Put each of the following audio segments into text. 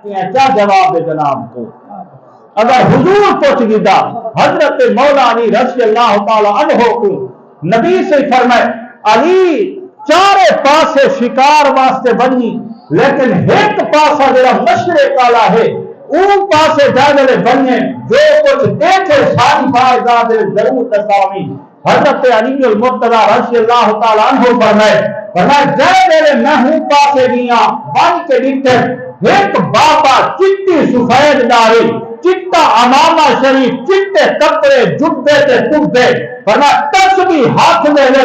کیا جواب ہے جناب کو؟ اگر حضور پوچھ گیا حضرت مولا علی رضی اللہ تعالی عنہ کو نبی سے فرمائے علی چارے پاسے شکار واسطے بنی لیکن ایک پاسا جڑا مشرق والا ہے اون پاسے جانے بننے جو کچھ دیکھے ساری بارگاہ ضرور تساوی حضرت علی المرتضی رضی اللہ تعالی عنہ فرمائے جائے میں ہوں پاسے گیا بن کے دیکھے ایک بابا چٹی سفید داری چٹا امامہ شریف چٹے کپڑے جبے تے کبے فرمایا تسبیح ہاتھ میں لے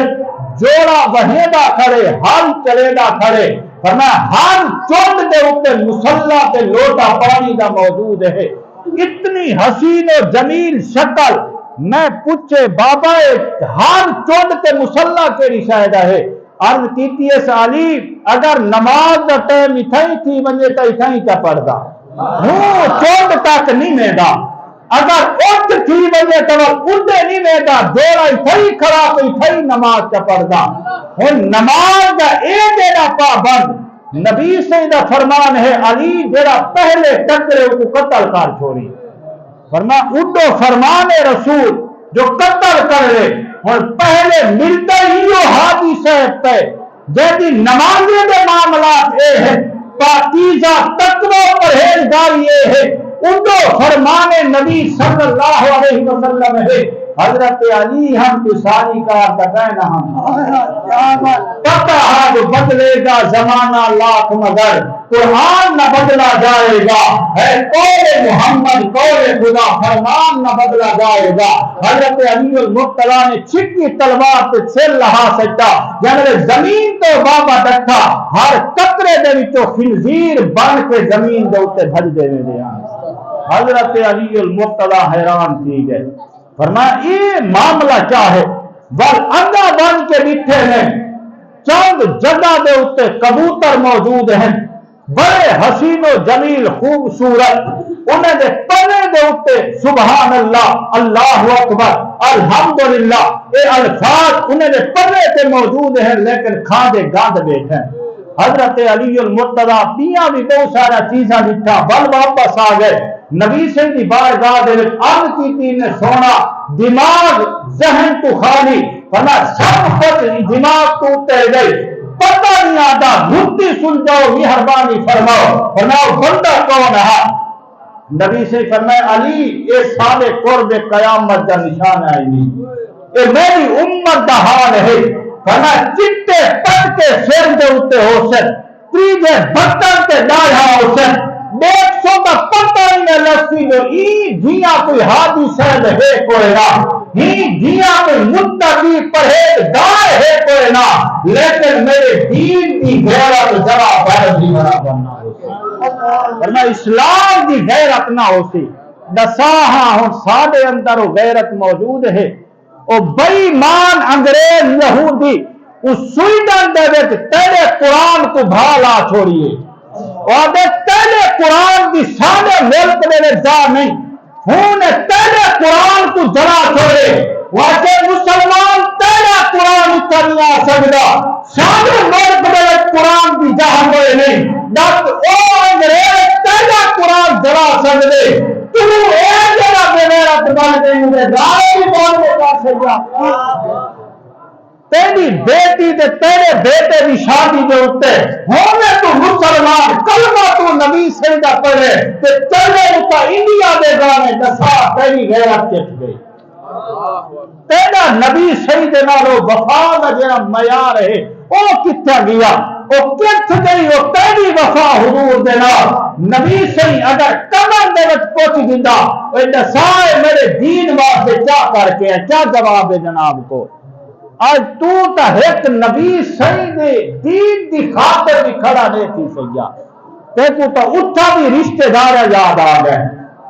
جوڑا وہیدا کھڑے ہل چلیدا کھڑے فرمایا ہر چوٹ دے اوپر مصلا تے لوٹا پانی دا موجود ہے اتنی حسین و جمیل شکل میں پوچھے بابا ہر چوٹ تے مصلا کیڑی شاید ہے عرض کیتی ہے علی اگر نماز دا ٹائم اتھائی تھی ونجے تا اتھائی کا پڑھدا ہوں چوٹ تک نہیں میدا اگر اٹھ تھی ونجے تو اٹھے نہیں میدا جوڑا اتھائی کھڑا تو اتھائی نماز کا پڑھدا ہوں نماز دا اے جیڑا پابند نبی سے دا فرمان ہے علی جیڑا پہلے ٹکرے کو قتل کر چھوڑی فرمایا اٹھو فرمان رسول جو قتل کر لے اور پہلے ملتا ہی وہ حدیث ہے جیسے نمازی کے معاملات اے ہے پاکیزہ تقوی پرہیزگاری اے ہے اٹھو فرمان نبی صلی اللہ علیہ وسلم ہے حضرت علی ہم کی ساری کار دکھائنا ہم پتہ ہے جو بدلے گا زمانہ لاکھ مگر قرآن نہ بدلا جائے گا ہے قول محمد قول خدا فرمان نہ بدلا جائے گا حضرت علی المرتضی نے چھٹی تلوار تے سر لہا سکتا یعنی زمین تو بابا ڈٹھا ہر قطرے دے وچوں خنزیر بن کے زمین دے اوتے بھج دے دیا حضرت علی المرتضی حیران تھی گئے فرمایا یہ معاملہ کیا ہے بل اندھا بن کے بیٹھے ہیں چند جگہ دے اوتے کبوتر موجود ہیں بڑے حسین و جمیل خوبصورت انہیں دے پنے دے اوتے سبحان اللہ اللہ اکبر الحمدللہ اے الفاظ انہیں دے پنے تے موجود ہیں لیکن کھاندے گاند بیٹھے ہیں حضرت علی المرتضی دیاں بھی بہت سارا چیزاں لکھا بل واپس آ گئے نبی سے دی بارگاہ دے وچ عرض کیتی نے سونا دماغ ذہن تو خالی ورنہ سب کچھ دماغ تو اتر گئی پتہ نہیں آتا مفتی سن جاؤ مہربانی فرماؤ ورنہ بندہ کون ہے نبی سے فرمایا علی یہ سارے قرب قیامت کا نشان ہے علی یہ میری امت دا حال ہے ورنہ چٹے پٹ کے سر دے اوتے ہو سن تریجے بطن کے داڑھا ہو سن 150 کا پتہ نہیں لسی جو ای جیاں کوئی حادث ہے کوئی نہ ہی جیاں کوئی متقی پرہیزگار ہے کوئی نہ لیکن میرے دین کی غیرت ذرا بہت بھی برابر نہ ہو ورنہ اسلام کی غیرت نہ ہو سی دساہاں ہوں سادے اندر وہ غیرت موجود ہے او بے ایمان انگریز یہودی اس سویڈن دے وچ تیرے قرآن کو بھالا چھوڑیے اور تیرے قرآن کی سارے ملک میں جا نہیں ہوں تیرے قرآن کو جلا چھوڑے واقع مسلمان تیرا قرآن کرنا سکتا سارے ملک میں قرآن کی جہاں ہوئے نہیں ڈاکٹر او انگریز تیرا قرآن جلا سکتے تو اے جگہ پہ میرا بن گئی مجھے گاڑی بھی بولنے کا سکتا تیری بیٹی تے تیرے بیٹے کی شادی دے اوتے ہونے تو مسلمان کلمہ تو نبی سیدہ پڑھے تے چلے اتا انڈیا دے گانے دسا تیری غیرت چٹ گئی تیرا نبی سیدہ نالو وفا دا جڑا معیار ہے او کتھا گیا او کتھ گئی او تیری وفا حضور دے نال نبی سیدہ اگر قبر دے وچ پہنچ گندا او دسا میرے دین واسطے کیا کر کے کیا جواب ہے جناب کو آج تو تا ایک نبی صحیح دے دین دی خاطر بھی کھڑا نہیں تھی سیا تے کو تا اٹھا بھی رشتہ دار یاد آ گئے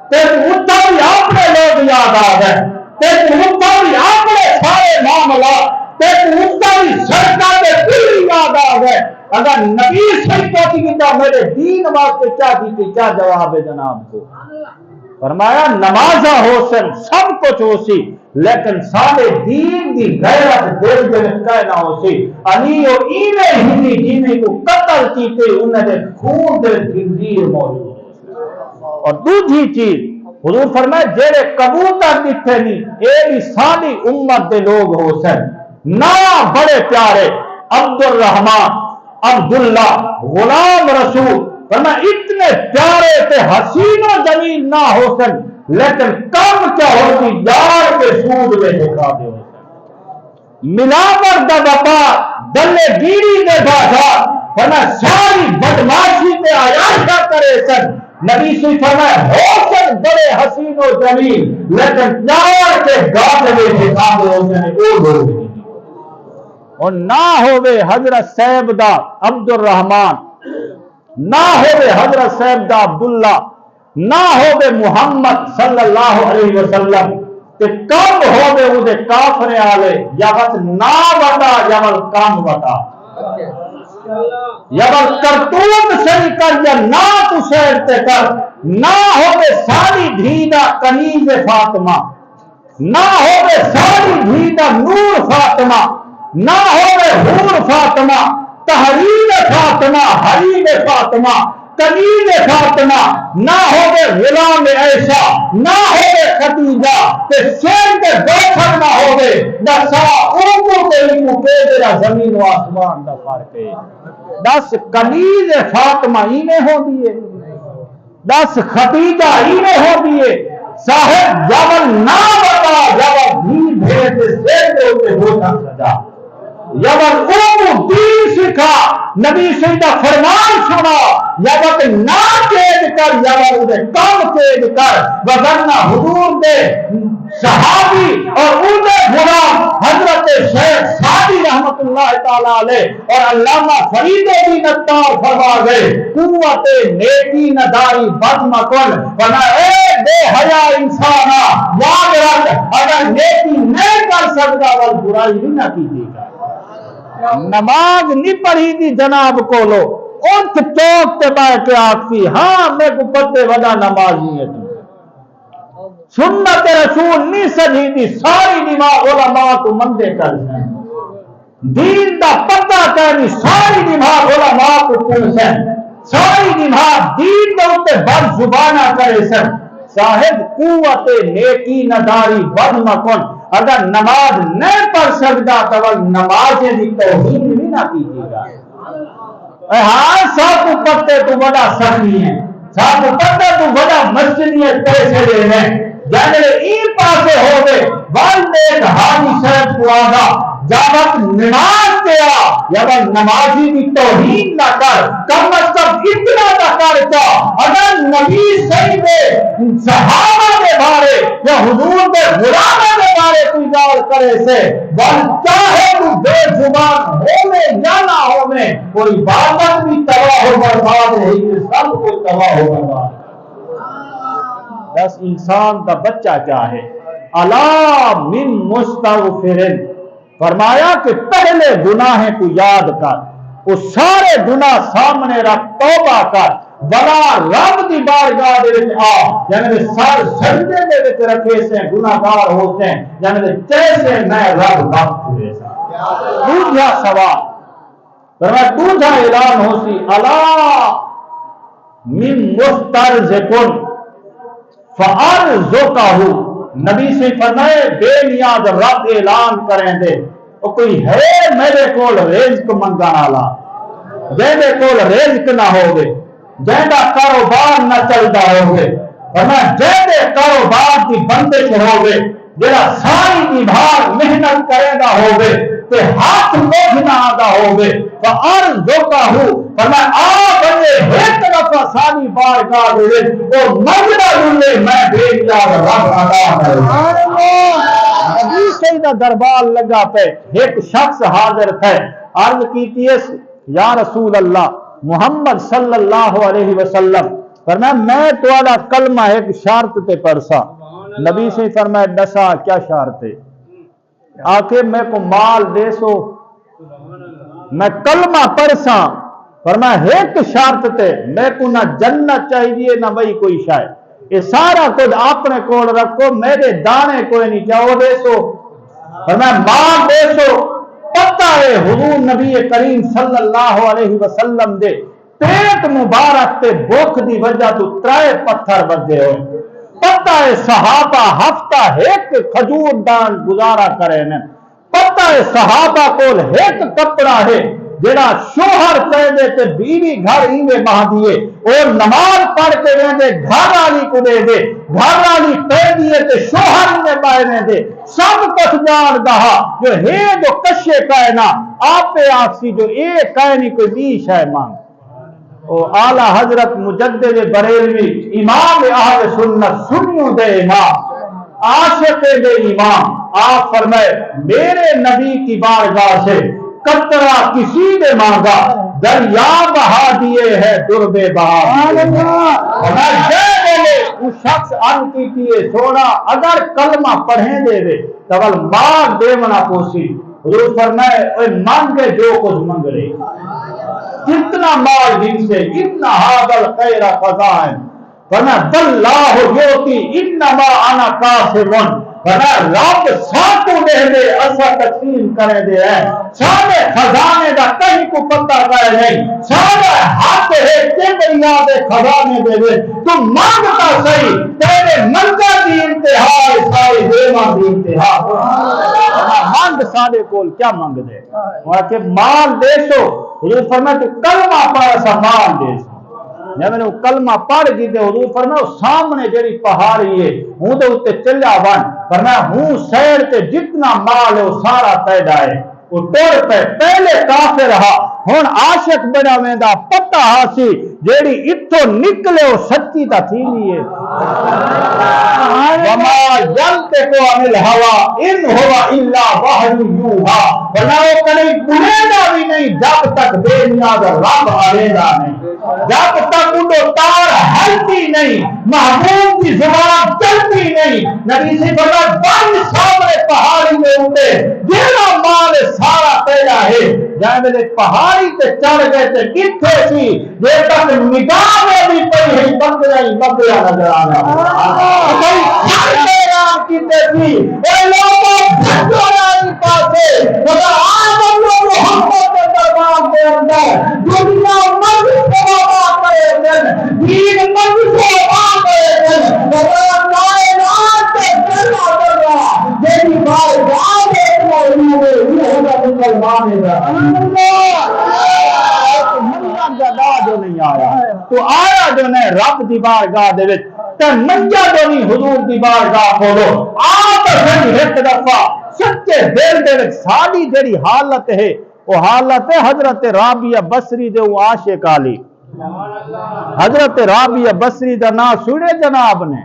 تے کو اٹھا بھی اپنے لوگ یاد آ گئے تے کو اٹھا بھی اپنے سارے معاملات تے کو اٹھا بھی سرکار دے پوری یاد آ گئے اگر نبی صحیح پہنچ گیا میرے دین واسطے کیا کی کیا جواب ہے جناب کو فرمایا نمازہ ہو سن سب کچھ ہو سی لیکن سارے دین دی غیرت دل دے کہنا ہو سی علی و ایویں ہی جینے کو قتل کیتے انہیں دے خون دے خنزیر موجود اور دوسری چیز حضور فرمائے جیڑے کبوتر دکھے نہیں اے بھی ساری امت دے لوگ ہو سن نا بڑے پیارے عبد الرحمان عبداللہ غلام رسول فرمائے اتنے پیارے تے حسین و جمیل نہ ہو سن لیکن کم کیا ہوتی یار کے سود میں دکھا دے ہو سن ملاور دا وپار دلے گیری دے بازار فرمائے ساری بدماشی تے عیاشہ کرے سن نبی سے فرمائے ہو سن بڑے حسین و جمیل لیکن یار کے گاڑے میں دکھا دے ہو سن او لوگ اور نہ ہوئے حضرت صاحب دا عبد الرحمان نہ ہوئے حضرت صاحب دا عبداللہ نہ ہوئے محمد صلی اللہ علیہ وسلم کہ کم ہوئے وہ کافر آلے یا بس نہ وطا یا بس کام وطا یا بس کرتون صحیح کر یا نہ تو سیرتے کر نہ ہوئے ساری دھیدہ کنیز فاطمہ نہ ہوئے ساری دھیدہ نور فاطمہ نہ ہوئے حور فاطمہ تحریر فاطمہ حریم فاطمہ کنیز فاطمہ نہ ہوئے غلام عائشہ نہ ہوئے خدیجہ کہ شیر کے دوسر نہ ہوئے نہ سا اوپر کے لیے پیدرہ زمین و آسمان نہ فرقے 10 کنیز فاطمہ ہی میں ہو دیئے 10 خدیجہ ہی میں ہو دیئے صاحب جبل نہ بتا جبل بھی بھیج شیر کے اوپر ہوتا سجا یبل اوپر دین سکھا نبی سیدہ فرمان سنا یبل نہ قید کر یبل انہیں کم قید کر وگرنہ حضور دے صحابی اور انہیں غلام حضرت شیخ سعدی رحمت اللہ تعالیٰ علیہ اور علامہ فرید بن عطار فرما گئے قوت نیکی نداری بد مکن ورنہ اے بے حیا انسانا یاد رکھ اگر نیکی نہیں کر سکتا بل برائی بھی نہ کیجیے گا نماز نہیں پڑھی دی جناب کو لو اٹھ چوک تے بیٹھ کے آخری ہاں میں کو پتے وڈا نمازی ہے سنت رسول نہیں سجی دی ساری نماز علماء کو مندے کر ہیں دین دا پتہ کرنی ساری نماز علماء کو پوچھ ہیں ساری نماز دین دا اتے بر زبانہ کرے سن صاحب قوت نیکی نداری بد مکن اگر نماز نہیں پڑھ سکتا تو نماز کی توہین نہیں نہ کیجیے گا ہاں سب کو پتے تو بڑا سخی ہے سب کو پتے تو بڑا مسجدیت پیسے دے رہے جانے این پاسے ہو گئے والد حامی صاحب کو آگا جب نماز دیا یا نمازی کی توہین نہ کر کم از کم اتنا نہ کرتا اگر نبی صحیح میں صحابہ کے بارے یا حضور کے غلاموں کے بارے کوئی جال کرے سے بل چاہے تو بے زبان ہو میں یا نہ ہو میں کوئی عبادت بھی تباہ ہو برباد ہے کہ سب کو تباہ ہو برباد بس انسان کا بچہ چاہے الا من مستغفرن فرمایا کہ پہلے گناہیں کو یاد کر وہ سارے گناہ سامنے رکھ توبہ کر بڑا رب دی بارگاہ دے وچ آ یعنی سر سجدے دے وچ رکھے سے گناہگار ہوتے ہیں یعنی جیسے میں رب وقت ہوئے سا دوسرا سوال فرمایا دوسرا اعلان ہو سی الا من مسترزقن فارزقہ نبی سے فرمائے بے نیاز رب اعلان کریں دے وہ کوئی ہے میرے کول رزق منگان والا جے کول رزق نہ ہوگے جہاں کاروبار نہ چلتا ہوگے فرمایا جے کاروبار کی بندش ہوگے جہاں ساری نبھار محنت کرے گا ہوگے تے ہاتھ موجنا آگا ہوگے فارزقہ فرمایا آپ نے ایک دفعہ ساری بارگاہ دے اور مجدہ دلے میں بے نیاز رب عطا کروں نبی سیدہ دربار لگا پہ ایک شخص حاضر تھے عرض کیتی ہے یا رسول اللہ محمد صلی اللہ علیہ وسلم فرمایا میں تواڈا کلمہ ایک شرط تے پڑھسا نبی سے فرمایا دسا کیا شرط ہے آکے میں کو مال دے سو میں کلمہ پڑھسا فرمایا ایک شرط تے میں کو نہ جنت چاہیے نہ وہی کوئی شاید یہ سارا کچھ اپنے کول رکھو میرے دانے کوئی نہیں چاہو دے سو فرمایا مال دے سو پتہ ہے حضور نبی کریم صلی اللہ علیہ وسلم دے پیٹ مبارک تے بھوک دی وجہ تو 3 پتھر بدے ہوئے. پتہ ہے صحابہ ہفتہ ایک کھجور دان گزارا کرے نے. پتہ ہے صحابہ کول ایک کپڑا ہے جڑا شوہر کہہ دے تے بیوی گھر ایویں بہا دیے اور نماز پڑھ کے رہندے گھر والی کو دے دے, گھر والی کہہ دیے تے شوہر نے باہر دے. سب کچھ جان دہا جو ہے جو کشے کہنا آپ آسی جو ایک کہنی کوئی بھی شے مانگ. او اعلی حضرت مجدد بریلوی امام اہل سنت سنیوں دے امام عاشق دے امام آپ فرمائے میرے نبی کی بارگاہ سے قطرہ کسی نے مانگا دریا بہا دیے ہے دربے بہا اس شخص ان کی کیے سونا اگر کلمہ پڑھیں دے دے تول مار دے منا پوسی. حضور فرمائے اے مانگے جو کچھ منگ رہے کتنا مال جن سے اتنا حاضر خیر خزائن ورنہ دلّاہ یوتی انما انا کاسبن ورنہ رب ساتو دے دے ایسا تقسیم کرے دے ہے سارے خزانے دا کہیں کو پتہ کرے نہیں سارے ہاتھ ہے کبریا دے خزانے دے دے تو مانگتا صحیح تیرے منگا دی انتہا ساری دیما دی انتہا. مانگ سارے کول کیا مانگ دے وہاں کہ مال دے سو حضور فرمائے تو کلمہ پڑھ سا مال دے سو. جب میں نے کلمہ پڑھ گئی تے حضور فرمائے سامنے جڑی پہاڑی ہے ہوں تے اتے چلیا بن فرمایا ہوں سیر تے جتنا مال ہے وہ سارا پیدا ہے وہ ٹر پہ پہلے کافر رہا ہن عاشق بنا ویندا پتہ ہاسی جیڑی اتھوں نکلے وہ سچی تا تھی نہیں ہے. وما ينطق عن الهوى ان هو الا وحی یوحی ورنہ وہ کہیں بھولے بھی نہیں جب تک بے نیاز رب آلےدا نہیں جب تک انڈو تار ہلتی نہیں محبوب کی زبان چلتی نہیں. نبی سے فرمایا بن سامنے پہاڑی میں اٹھے جیڑا مال سارا پیدا ہے جائے میرے پہاڑی تے چڑھ گئے تے کتھے سی جے تک نگاہ میں بھی پئی ہے بندیا نظر آنا کوئی خرچ اعلان کیتے تھی اے لوگوں بھٹو نہیں پاسے خدا آدم و محمد کے دربار کے اندر دنیا مجھ کو کرے دن دین مجھ کو کرے دن خدا کائنات کے جلوہ کرنا جیسے بار جان ایک موجود ہے یہ ہوگا مسلمان جو نہیں آیا تو آیا جو نے رب دی بارگاہ دے وچ تے منجا جو نہیں حضور دی بارگاہ کھولو آپ سن ایک دفعہ سچے دل دے وچ ساری جڑی حالت ہے وہ حالت ہے حضرت رابعہ بصری دے او عاشق علی. حضرت رابعہ بصری دا نام سنے جناب نے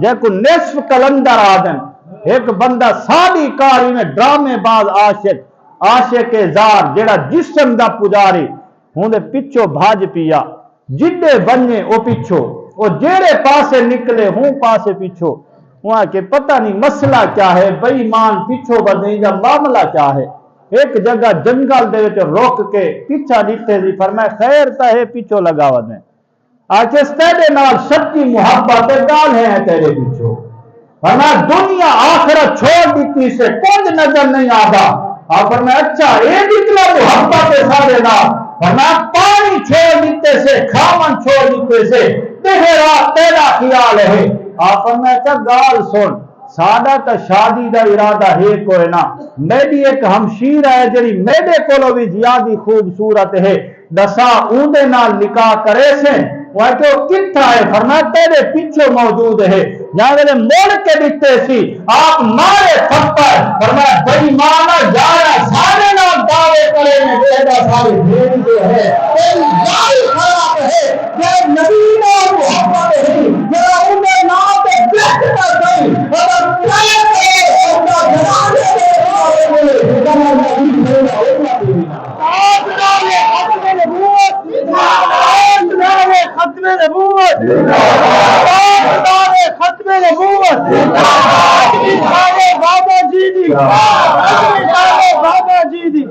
جے کو نصف کلندر آدن ایک بندہ ساری کاری میں ڈرامے باز عاشق زار جڑا جسم دا پجاری ہوں دے پچھو بھاج پیا جڈے بننے او پچھو او جیڑے پاسے نکلے ہوں پاسے پچھو وہاں کہ پتہ نہیں مسئلہ کیا ہے بے ایمان پچھو بدنے یا معاملہ کیا ہے. ایک جگہ جنگل دے وچ روک کے پیچھا دیتے دی فرمائے خیر تا ہے پیچھو لگاوا دیں آکے تیرے نال سچی محبت گال ہے تیرے پیچھو ورنہ دنیا آخرت چھوڑ دیتی سے کچھ نظر نہیں آتا. آپ فرمائے اچھا ایک اتنا محبت ہے سارے نال ورنہ پانی چھوڑ دیتے سے کھاون چھوڑ دیتے سے تیرا تیرا خیال ہے. آپ فرمائے اچھا گال سن سادہ تا شادی دا ارادہ ہے کوئی نا میری ایک ہمشیر ہے جڑی میرے کولو بھی زیادہ خوبصورت ہے دسا اوندے نال نکاح کرے سے وہ کہ کتھا ہے فرمایا تیرے پیچھے موجود ہے جہاں میں نے موڑ کے دیتے سی آپ مارے تھپڑ فرمایا بے ایمانہ یارا سارے نال دعوے کرے میں تیرا ساری بھیڑ جو ہے تیری گاڑی خراب ہے کہ نبی نے محبت ہے میرا انہیں نام پہ بیٹھ کر گئی اگر کیا کرے اپنا جنانے کے بارے میں جنہاں نبی بھیڑا ہوگا دینا آپ نامے ختم نبوت آپ نامے ختم نبوت آپ نامے ختم نبوت بابا جی دی بابا جی دی